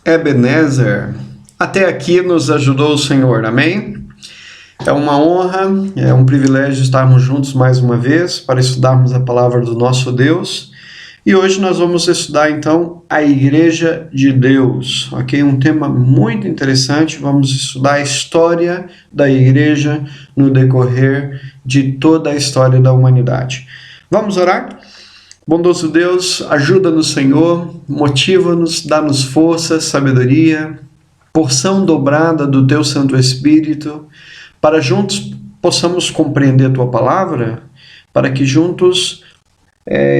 Ebenezer. Até aqui nos ajudou o Senhor, amém? É uma honra, é um privilégio estarmos juntos mais uma vez para estudarmos a palavra do nosso Deus. E hoje nós vamos estudar então a Igreja de Deus, ok? Um tema muito interessante. Vamos estudar a história da Igreja no decorrer de toda a história da humanidade. Vamos orar? Bondoso Deus, ajuda-nos, Senhor, motiva-nos, dá-nos força, sabedoria, porção dobrada do Teu Santo Espírito, para juntos possamos compreender a Tua palavra, para que juntos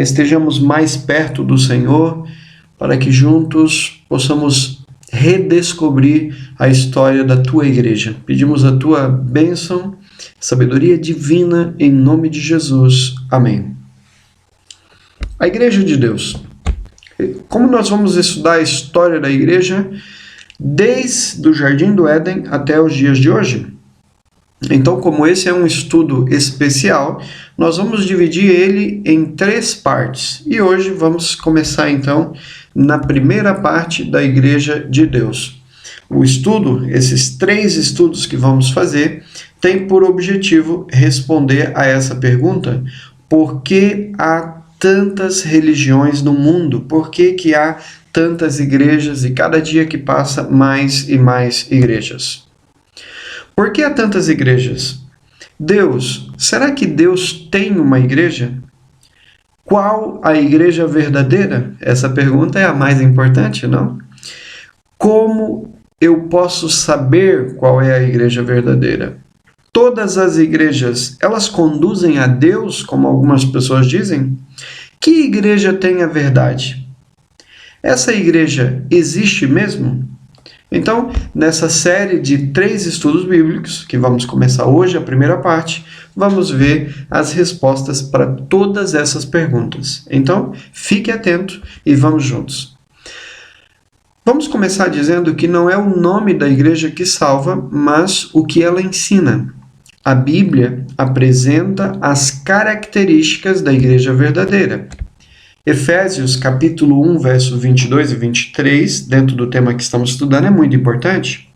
estejamos mais perto do Senhor, para que juntos possamos redescobrir a história da Tua Igreja. Pedimos a Tua bênção, sabedoria divina, em nome de Jesus. Amém. A Igreja de Deus. Como nós vamos estudar a história da Igreja desde o Jardim do Éden até os dias de hoje? Então, como esse é um estudo especial, nós vamos dividir ele em 3 partes. E hoje vamos começar então na primeira parte da Igreja de Deus. O estudo, esses 3 estudos que vamos fazer, tem por objetivo responder a essa pergunta: por que há tantas religiões no mundo? Por que há tantas igrejas e cada dia que passa mais e mais igrejas? Por que há tantas igrejas? Será que Deus tem uma igreja? Qual a igreja verdadeira? Essa pergunta é a mais importante, não? Como eu posso saber qual é a igreja verdadeira? Todas as igrejas, elas conduzem a Deus, como algumas pessoas dizem? Que igreja tem a verdade? Essa igreja existe mesmo? Então, nessa série de 3 estudos bíblicos, que vamos começar hoje, a primeira parte, vamos ver as respostas para todas essas perguntas. Então, fique atento e vamos juntos. Vamos começar dizendo que não é o nome da igreja que salva, mas o que ela ensina. A Bíblia apresenta as características da igreja verdadeira. Efésios capítulo 1, verso 22 e 23, dentro do tema que estamos estudando, é muito importante.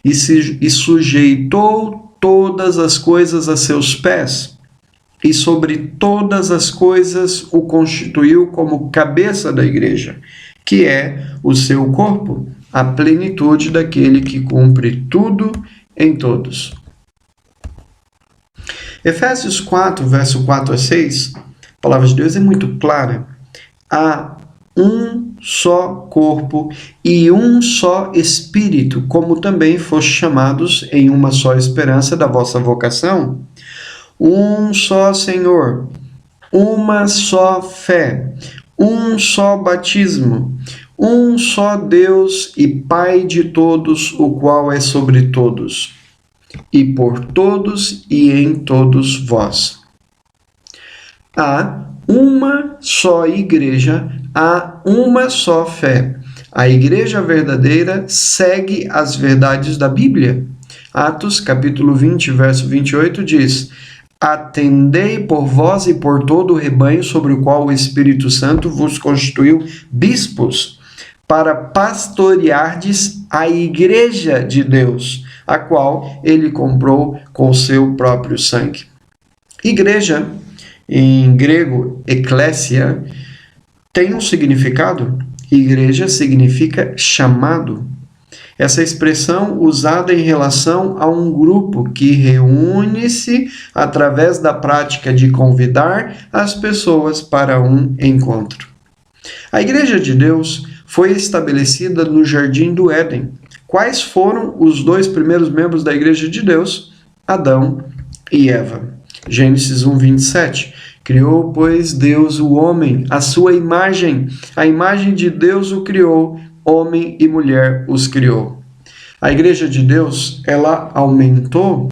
E sujeitou todas as coisas a seus pés, e sobre todas as coisas o constituiu como cabeça da igreja, que é o seu corpo, a plenitude daquele que cumpre tudo em todos. Efésios 4, verso 4 a 6, a palavra de Deus é muito clara. Há um só corpo e um só Espírito, como também foste chamados em uma só esperança da vossa vocação. Um só Senhor, uma só fé, um só batismo, um só Deus e Pai de todos, o qual é sobre todos, e por todos e em todos vós. Há uma só igreja, há uma só fé. A igreja verdadeira segue as verdades da Bíblia. Atos, capítulo 20, verso 28 diz: atendei por vós e por todo o rebanho sobre o qual o Espírito Santo vos constituiu bispos, para pastoreardes a igreja de Deus, a qual ele comprou com o seu próprio sangue. Igreja, em grego, eklésia, tem um significado. Igreja significa chamado. Essa expressão usada em relação a um grupo que reúne-se através da prática de convidar as pessoas para um encontro. A Igreja de Deus foi estabelecida no Jardim do Éden. Quais foram os 2 primeiros membros da Igreja de Deus? Adão e Eva. Gênesis 1, 27. Criou, pois, Deus o homem, a sua imagem. A imagem de Deus o criou, homem e mulher os criou. A Igreja de Deus, ela aumentou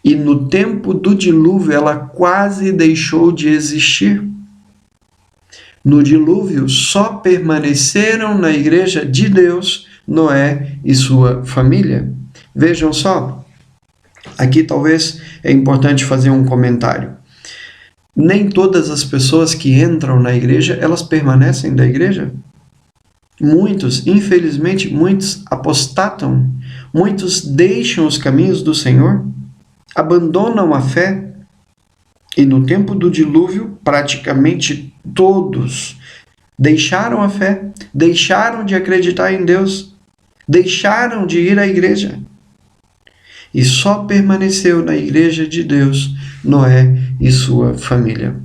e no tempo do dilúvio ela quase deixou de existir. No dilúvio só permaneceram na Igreja de Deus Noé e sua família. Vejam só, aqui talvez é importante fazer um comentário. Nem todas as pessoas que entram na igreja, elas permanecem da igreja. muitos, infelizmente, muitos apostatam, muitos deixam os caminhos do Senhor, abandonam a fé, e no tempo do dilúvio, praticamente todos deixaram a fé, deixaram de acreditar em Deus, deixaram de ir à igreja. E só permaneceu na igreja de Deus Noé e sua família.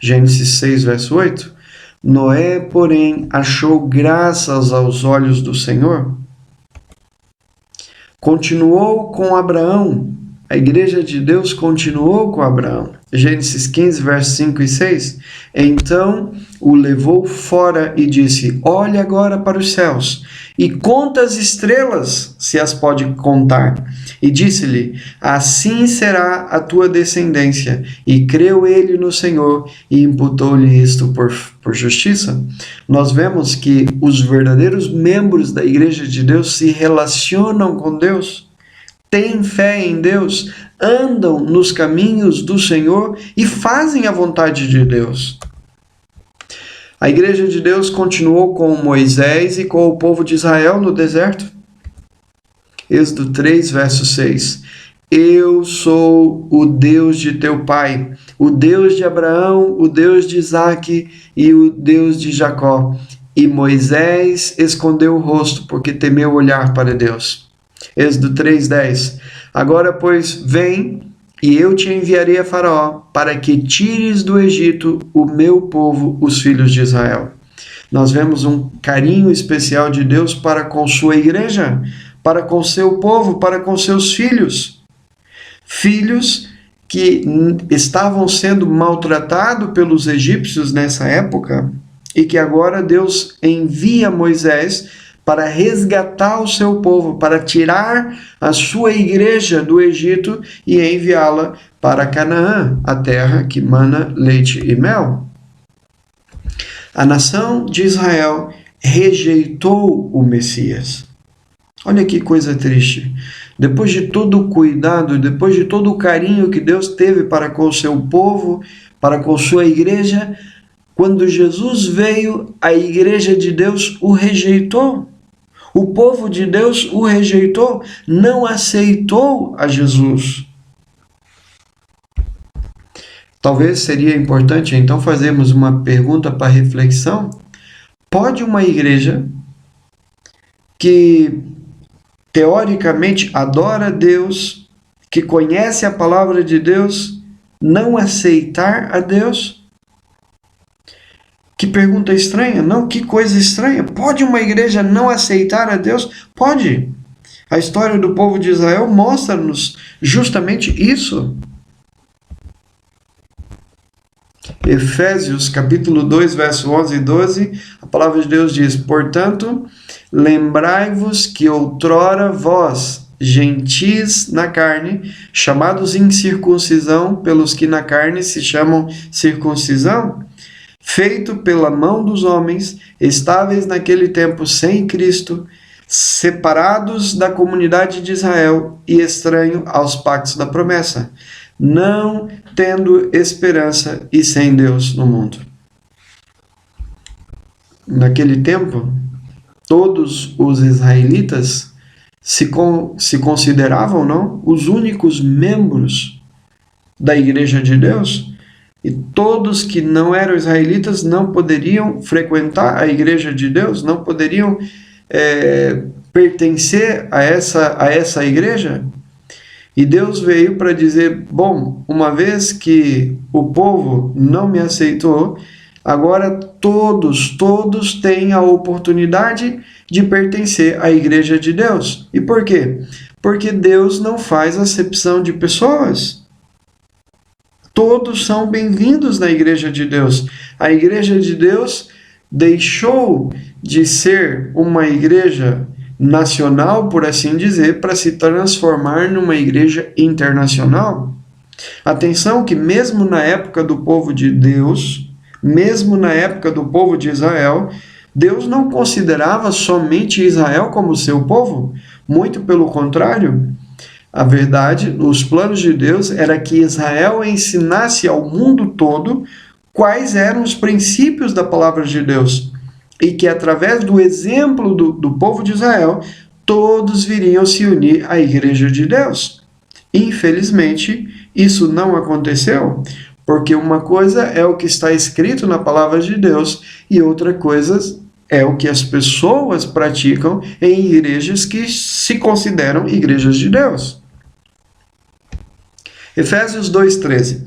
Gênesis 6, verso 8. Noé, porém, achou graças aos olhos do Senhor. Continuou com Abraão. A igreja de Deus continuou com Abraão. Gênesis 15, versos 5 e 6. Então o levou fora e disse: olhe agora para os céus e conta as estrelas, se as pode contar. E disse-lhe: assim será a tua descendência. E creu ele no Senhor e imputou-lhe isto por justiça. Nós vemos que os verdadeiros membros da igreja de Deus se relacionam com Deus, têm fé em Deus, andam nos caminhos do Senhor e fazem a vontade de Deus. A igreja de Deus continuou com Moisés e com o povo de Israel no deserto. Êxodo 3, verso 6. Eu sou o Deus de teu pai, o Deus de Abraão, o Deus de Isaque e o Deus de Jacó. E Moisés escondeu o rosto, porque temeu olhar para Deus. Êxodo 3:10. Agora, pois, vem, e eu te enviarei a Faraó, para que tires do Egito o meu povo, os filhos de Israel. Nós vemos um carinho especial de Deus para com sua igreja, para com seu povo, para com seus filhos. Filhos que estavam sendo maltratados pelos egípcios nessa época, e que agora Deus envia Moisés para resgatar o seu povo, para tirar a sua igreja do Egito e enviá-la para Canaã, a terra que mana leite e mel. A nação de Israel rejeitou o Messias. Olha que coisa triste. Depois de todo o cuidado, depois de todo o carinho que Deus teve para com o seu povo, para com sua igreja, quando Jesus veio, a igreja de Deus o rejeitou. O povo de Deus o rejeitou, não aceitou a Jesus. Talvez seria importante, então, fazermos uma pergunta para reflexão. Pode uma igreja que, teoricamente, adora a Deus, que conhece a palavra de Deus, não aceitar a Deus? Que pergunta estranha, não? Que coisa estranha. Pode uma igreja não aceitar a Deus? Pode. A história do povo de Israel mostra-nos justamente isso. Efésios capítulo 2, verso 11 e 12, a palavra de Deus diz: portanto, lembrai-vos que outrora vós, gentis na carne, chamados incircuncisão pelos que na carne se chamam circuncisão, feito pela mão dos homens, estáveis naquele tempo sem Cristo, separados da comunidade de Israel e estranho aos pactos da promessa, não tendo esperança e sem Deus no mundo. Naquele tempo, todos os israelitas se consideravam, não, os únicos membros da igreja de Deus. E todos que não eram israelitas não poderiam frequentar a igreja de Deus, não poderiam pertencer a essa igreja. E Deus veio para dizer: bom, uma vez que o povo não me aceitou, agora todos têm a oportunidade de pertencer à igreja de Deus. E por quê? Porque Deus não faz acepção de pessoas. Todos são bem-vindos na igreja de Deus. A igreja de Deus deixou de ser uma igreja nacional, por assim dizer, para se transformar numa igreja internacional. Atenção que mesmo na época do povo de Deus, mesmo na época do povo de Israel, Deus não considerava somente Israel como seu povo. Muito pelo contrário. A verdade, os planos de Deus era que Israel ensinasse ao mundo todo quais eram os princípios da palavra de Deus. e que através do exemplo do povo de Israel, todos viriam se unir à Igreja de Deus. Infelizmente, isso não aconteceu, porque uma coisa é o que está escrito na palavra de Deus e outra coisa é o que as pessoas praticam em igrejas que se consideram igrejas de Deus. Efésios 2,13.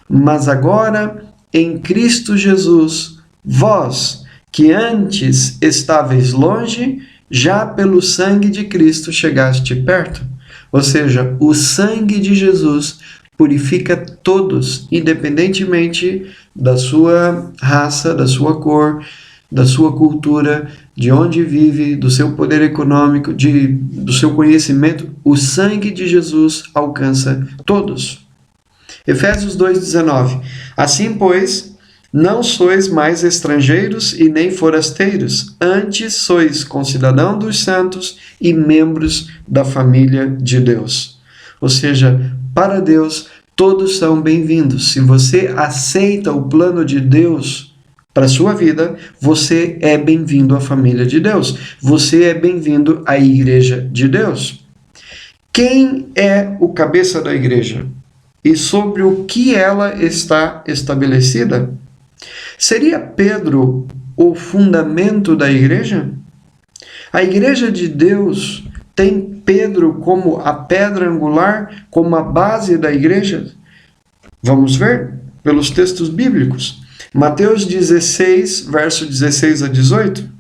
Mas agora, em Cristo Jesus, vós, que antes estáveis longe, já pelo sangue de Cristo chegaste perto. Ou seja, o sangue de Jesus purifica todos, independentemente da sua raça, da sua cor, da sua cultura, de onde vive, do seu poder econômico, do seu conhecimento. O sangue de Jesus alcança todos. Efésios 2,19. Assim, pois, não sois mais estrangeiros e nem forasteiros, antes sois concidadãos dos santos e membros da família de Deus. Ou seja, para Deus, todos são bem-vindos. Se você aceita o plano de Deus para a sua vida, você é bem-vindo à família de Deus. Você é bem-vindo à Igreja de Deus. Quem é o cabeça da igreja? E sobre o que ela está estabelecida? Seria Pedro o fundamento da igreja? A igreja de Deus tem Pedro como a pedra angular, como a base da igreja? Vamos ver pelos textos bíblicos. Mateus 16, verso 16 a 18.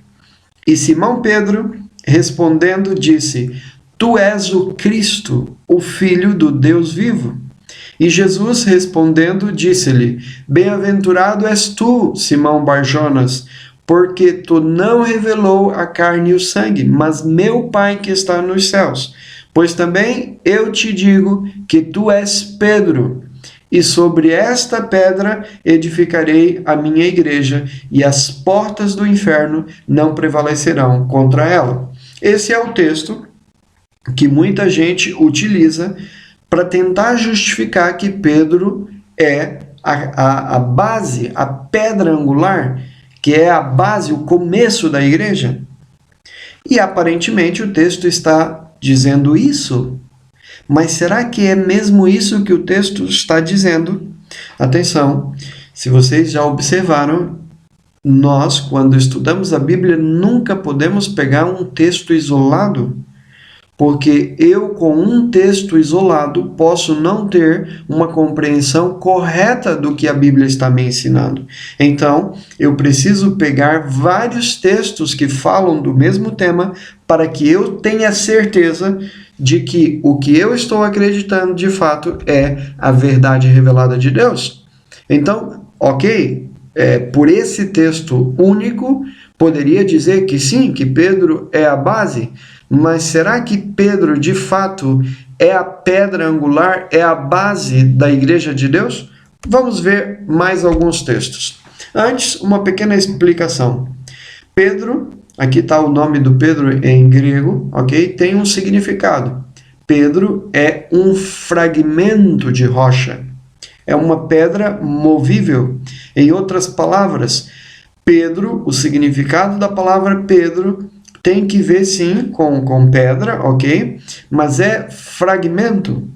E Simão Pedro, respondendo, disse: Tu és o Cristo, o Filho do Deus vivo. E Jesus respondendo disse-lhe: Bem-aventurado és tu, Simão Barjonas, porque tu não revelou a carne e o sangue, mas meu Pai que está nos céus. Pois também eu te digo que tu és Pedro, e sobre esta pedra edificarei a minha igreja, e as portas do inferno não prevalecerão contra ela. Esse é o texto que muita gente utiliza para tentar justificar que Pedro é a base, a pedra angular, que é a base, o começo da igreja. E aparentemente o texto está dizendo isso. Mas será que é mesmo isso que o texto está dizendo? Atenção, se vocês já observaram, nós, quando estudamos a Bíblia, nunca podemos pegar um texto isolado, porque eu, com um texto isolado, posso não ter uma compreensão correta do que a Bíblia está me ensinando. Então, eu preciso pegar vários textos que falam do mesmo tema para que eu tenha certeza de que o que eu estou acreditando, de fato, é a verdade revelada de Deus. Então, ok, por esse texto único, poderia dizer que sim, que Pedro é a base. Mas será que Pedro, de fato, é a pedra angular, é a base da igreja de Deus? Vamos ver mais alguns textos. Antes, uma pequena explicação. Pedro, aqui está o nome do Pedro em grego, ok? Tem um significado. Pedro é um fragmento de rocha. É uma pedra movível. Em outras palavras, Pedro, o significado da palavra Pedro tem que ver, sim, com pedra, ok? Mas é fragmento.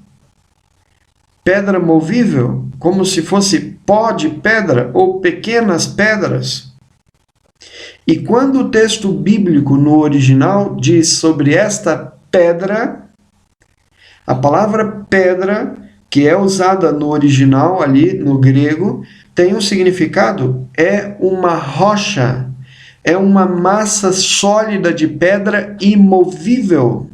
Pedra movível, como se fosse pó de pedra ou pequenas pedras. E quando o texto bíblico no original diz sobre esta pedra, a palavra pedra, que é usada no original ali, no grego, tem um significado, é uma rocha. É uma massa sólida de pedra imovível.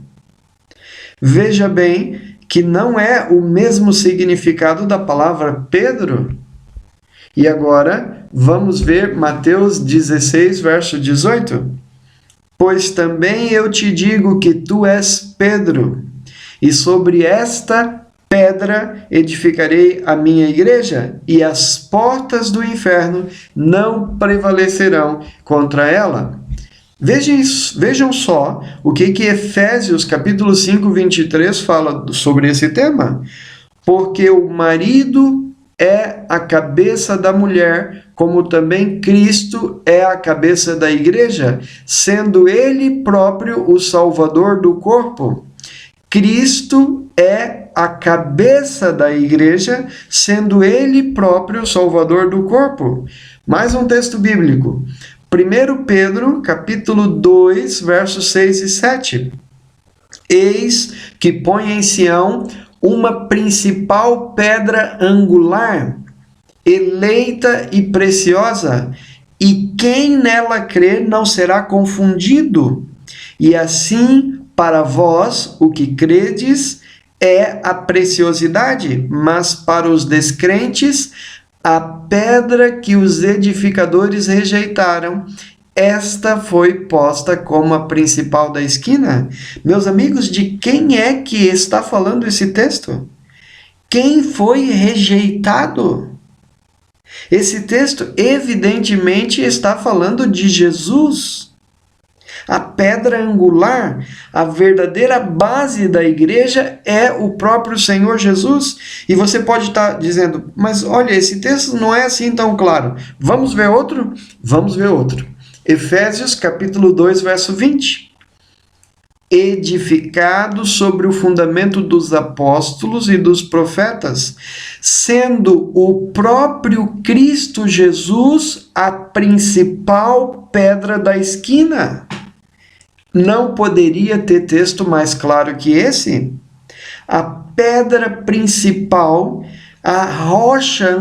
Veja bem que não é o mesmo significado da palavra Pedro. E agora vamos ver Mateus 16, verso 18. Pois também eu te digo que tu és Pedro, e sobre esta pedra edificarei a minha igreja, e as portas do inferno não prevalecerão contra ela. Vejam só o que Efésios capítulo 5, 23 fala sobre esse tema. Porque o marido é a cabeça da mulher, como também Cristo é a cabeça da igreja, sendo ele próprio o Salvador do corpo. Cristo é a cabeça da igreja, sendo ele próprio o Salvador do corpo. Mais um texto bíblico. 1 Pedro, capítulo 2, versos 6 e 7. Eis que põe em Sião uma principal pedra angular, eleita e preciosa, e quem nela crer não será confundido. E assim, para vós, o que credes, é a preciosidade, mas para os descrentes, a pedra que os edificadores rejeitaram, esta foi posta como a principal da esquina. Meus amigos, de quem é que está falando esse texto? Quem foi rejeitado? Esse texto evidentemente está falando de Jesus. A pedra angular, a verdadeira base da igreja é o próprio Senhor Jesus. E você pode estar dizendo, mas olha, esse texto não é assim tão claro. Vamos ver outro? Vamos ver outro. Efésios capítulo 2, verso 20. Edificado sobre o fundamento dos apóstolos e dos profetas, sendo o próprio Cristo Jesus a principal pedra da esquina. Não poderia ter texto mais claro que esse? A pedra principal, a rocha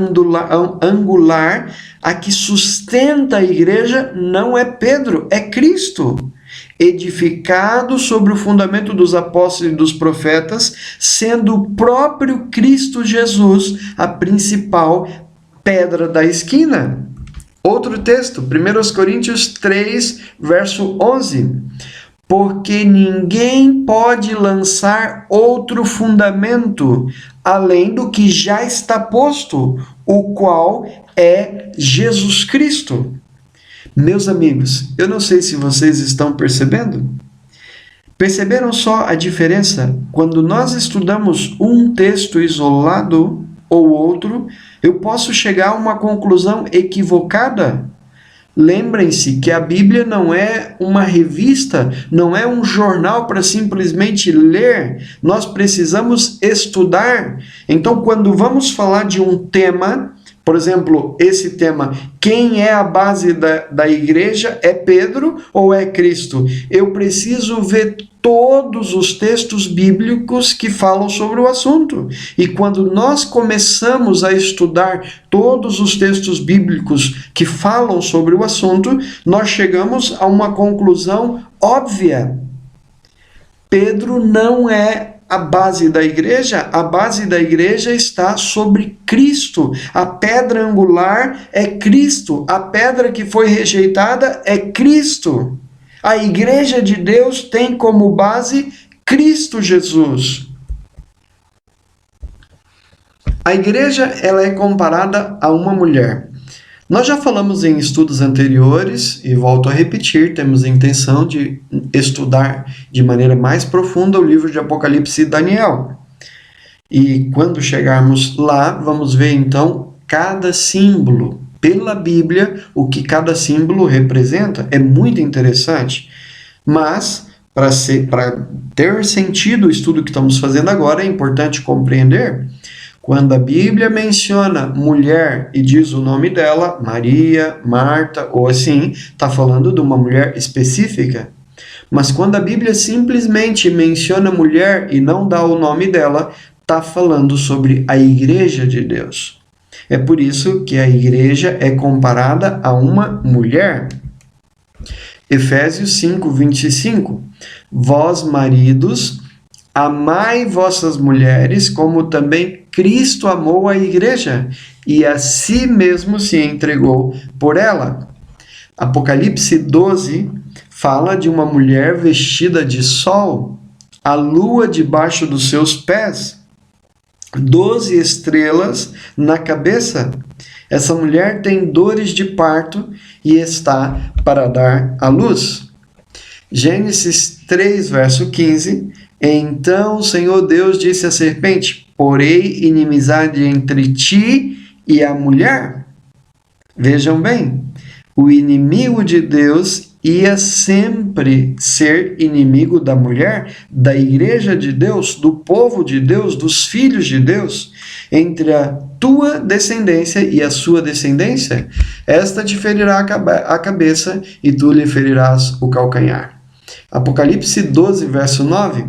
angular, a que sustenta a igreja, não é Pedro, é Cristo. Edificado sobre o fundamento dos apóstolos e dos profetas, sendo o próprio Cristo Jesus a principal pedra da esquina. Outro texto, 1 Coríntios 3, verso 11. Porque ninguém pode lançar outro fundamento além do que já está posto, o qual é Jesus Cristo. Meus amigos, eu não sei se vocês estão percebendo. Perceberam só a diferença? Quando nós estudamos um texto isolado ou outro, eu posso chegar a uma conclusão equivocada. Lembrem-se que a Bíblia não é uma revista, não é um jornal para simplesmente ler. Nós precisamos estudar. Então, quando vamos falar de um tema, por exemplo, esse tema, quem é a base da igreja? É Pedro ou é Cristo? Eu preciso ver todos os textos bíblicos que falam sobre o assunto. E quando nós começamos a estudar todos os textos bíblicos que falam sobre o assunto, nós chegamos a uma conclusão óbvia. Pedro não é a base da igreja está sobre Cristo. A pedra angular é Cristo. A pedra que foi rejeitada é Cristo. A igreja de Deus tem como base Cristo Jesus. A igreja ela é comparada a uma mulher. Nós já falamos em estudos anteriores, e volto a repetir, temos a intenção de estudar de maneira mais profunda o livro de Apocalipse e Daniel. E quando chegarmos lá, vamos ver então cada símbolo, pela Bíblia, o que cada símbolo representa. É muito interessante. Mas, para ter sentido o estudo que estamos fazendo agora, é importante compreender. Quando a Bíblia menciona mulher e diz o nome dela, Maria, Marta, ou assim, está falando de uma mulher específica. Mas quando a Bíblia simplesmente menciona mulher e não dá o nome dela, está falando sobre a igreja de Deus. É por isso que a igreja é comparada a uma mulher. Efésios 5, 25. Vós, maridos, amai vossas mulheres, como também Cristo amou a igreja e a si mesmo se entregou por ela. Apocalipse 12 fala de uma mulher vestida de sol, a lua debaixo dos seus pés, 12 estrelas na cabeça. Essa mulher tem dores de parto e está para dar à luz. Gênesis 3, verso 15. Então o Senhor Deus disse à serpente: porei inimizade entre ti e a mulher. Vejam bem, o inimigo de Deus ia sempre ser inimigo da mulher, da igreja de Deus, do povo de Deus, dos filhos de Deus. Entre a tua descendência e a sua descendência, esta te ferirá a cabeça e tu lhe ferirás o calcanhar. Apocalipse 12, verso 9.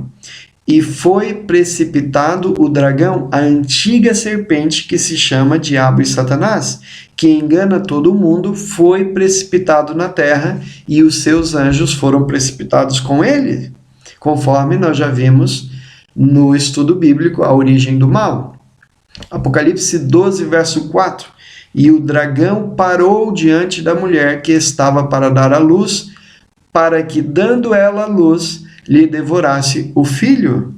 E foi precipitado o dragão, a antiga serpente que se chama Diabo e Satanás, que engana todo mundo, foi precipitado na terra e os seus anjos foram precipitados com ele, conforme nós já vimos no estudo bíblico, a origem do mal. Apocalipse 12, verso 4. E o dragão parou diante da mulher que estava para dar à luz, para que, dando ela a luz, lhe devorasse o filho.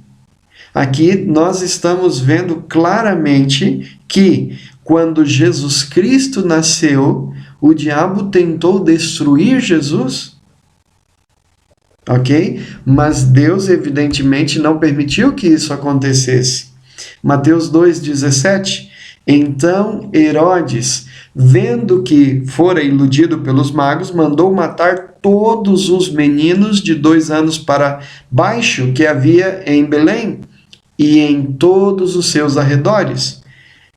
Aqui nós estamos vendo claramente que, quando Jesus Cristo nasceu, o diabo tentou destruir Jesus. Ok? Mas Deus, evidentemente, não permitiu que isso acontecesse. Mateus 2,17. Então Herodes, vendo que fora iludido pelos magos, mandou matar todos os meninos de 2 anos para baixo que havia em Belém e em todos os seus arredores.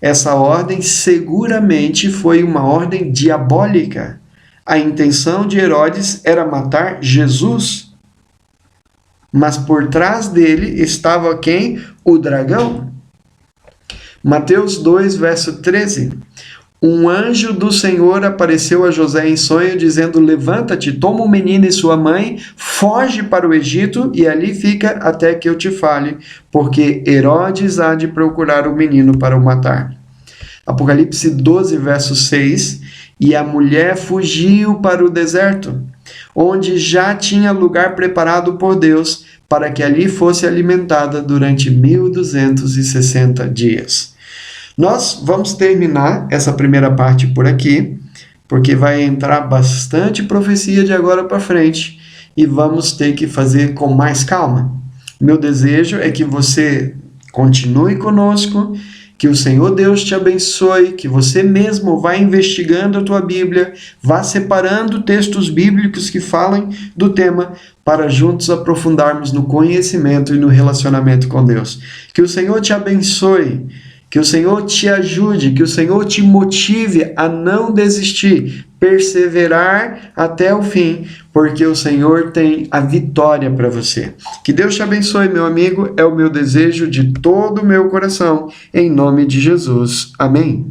Essa ordem seguramente foi uma ordem diabólica. A intenção de Herodes era matar Jesus. Mas por trás dele estava quem? O dragão. Mateus 2, verso 13. Um anjo do Senhor apareceu a José em sonho, dizendo: levanta-te, toma o menino e sua mãe, foge para o Egito e ali fica até que eu te fale, porque Herodes há de procurar o menino para o matar. Apocalipse 12, verso 6. E a mulher fugiu para o deserto, onde já tinha lugar preparado por Deus, para que ali fosse alimentada durante 1260 dias. Nós vamos terminar essa primeira parte por aqui, porque vai entrar bastante profecia de agora para frente e vamos ter que fazer com mais calma. Meu desejo é que você continue conosco, que o Senhor Deus te abençoe, que você mesmo vá investigando a tua Bíblia, vá separando textos bíblicos que falem do tema, para juntos aprofundarmos no conhecimento e no relacionamento com Deus. Que o Senhor te abençoe, que o Senhor te ajude, que o Senhor te motive a não desistir, perseverar até o fim, porque o Senhor tem a vitória para você. Que Deus te abençoe, meu amigo, é o meu desejo de todo o meu coração, em nome de Jesus. Amém.